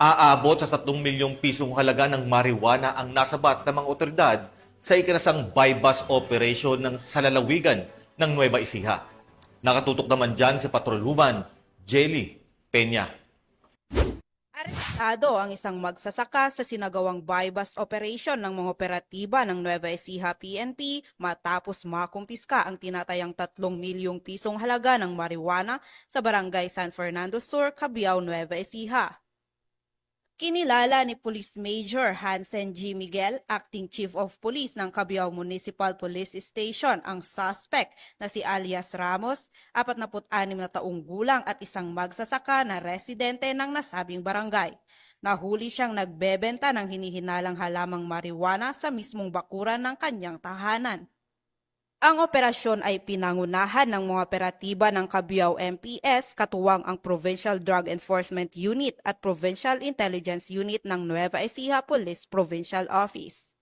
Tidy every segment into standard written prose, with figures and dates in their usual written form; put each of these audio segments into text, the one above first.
Aabot sa 3 milyong pisong halaga ng marijuana ang nasabat ng mga otoridad sa ikinasang buy-bust operation ng salalawigan ng Nueva Ecija. Nakatutok naman dyan si Patrolwoman Jelly Peña. Arestado ang isang magsasaka sa sinagawang buy-bust operation ng mga operatiba ng Nueva Ecija PNP matapos makumpiska ang tinatayang 3 milyong pisong halaga ng marijuana sa barangay San Fernando Sur, Cabiao, Nueva Ecija. Kinilala ni Police Major Hansen G. Miguel, Acting Chief of Police ng Cabiao Municipal Police Station, ang suspect na si alias Ramos, 46 na taong gulang at isang magsasaka na residente ng nasabing barangay. Nahuli siyang nagbebenta ng hinihinalang halamang marijuana sa mismong bakuran ng kanyang tahanan. Ang operasyon ay pinangunahan ng mga operatiba ng Cabiao MPS katuwang ang Provincial Drug Enforcement Unit at Provincial Intelligence Unit ng Nueva Ecija Police Provincial Office.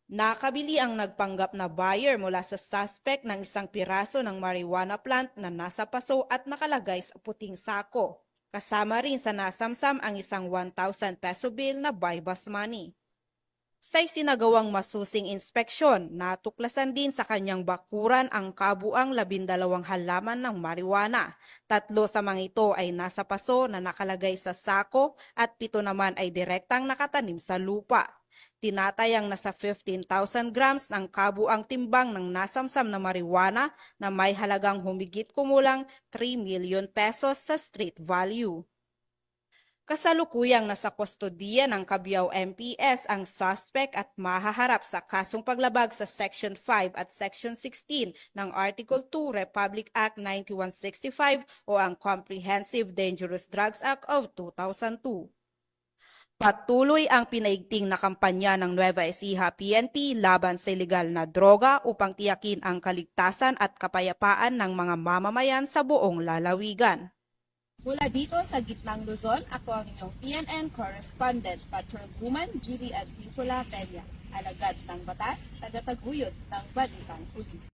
Nakabili ang nagpanggap na buyer mula sa suspect ng isang piraso ng marijuana plant na nasa paso at nakalagay sa puting sako. Kasama rin sa nasamsam ang isang 1,000 peso bill na buy-bust money. Sa isinagawang masusing inspeksyon, natuklasan din sa kanyang bakuran ang kabuang 12 halaman ng marijuana. 3 sa mga ito ay nasa paso na nakalagay sa sako at 7 naman ay direktang nakatanim sa lupa. Tinatayang nasa 15,000 grams ang kabuang timbang ng nasamsam na marijuana na may halagang humigit kumulang 3 million pesos sa street value. Kasalukuyang nasa kustodiya ng Cabiao MPS ang suspect at mahaharap sa kasong paglabag sa Section 5 at Section 16 ng Article 2 Republic Act 9165 o ang Comprehensive Dangerous Drugs Act of 2002. Patuloy ang pinaigting na kampanya ng Nueva Ecija PNP laban sa ilegal na droga upang tiyakin ang kaligtasan at kapayapaan ng mga mamamayan sa buong lalawigan. Mula dito sa Gitnang Luzon, ako ang inyong PNN correspondent, Patrolwoman Judy Advicula Peña, alagad ng batas, tagataguyod ng Balitang Pulis.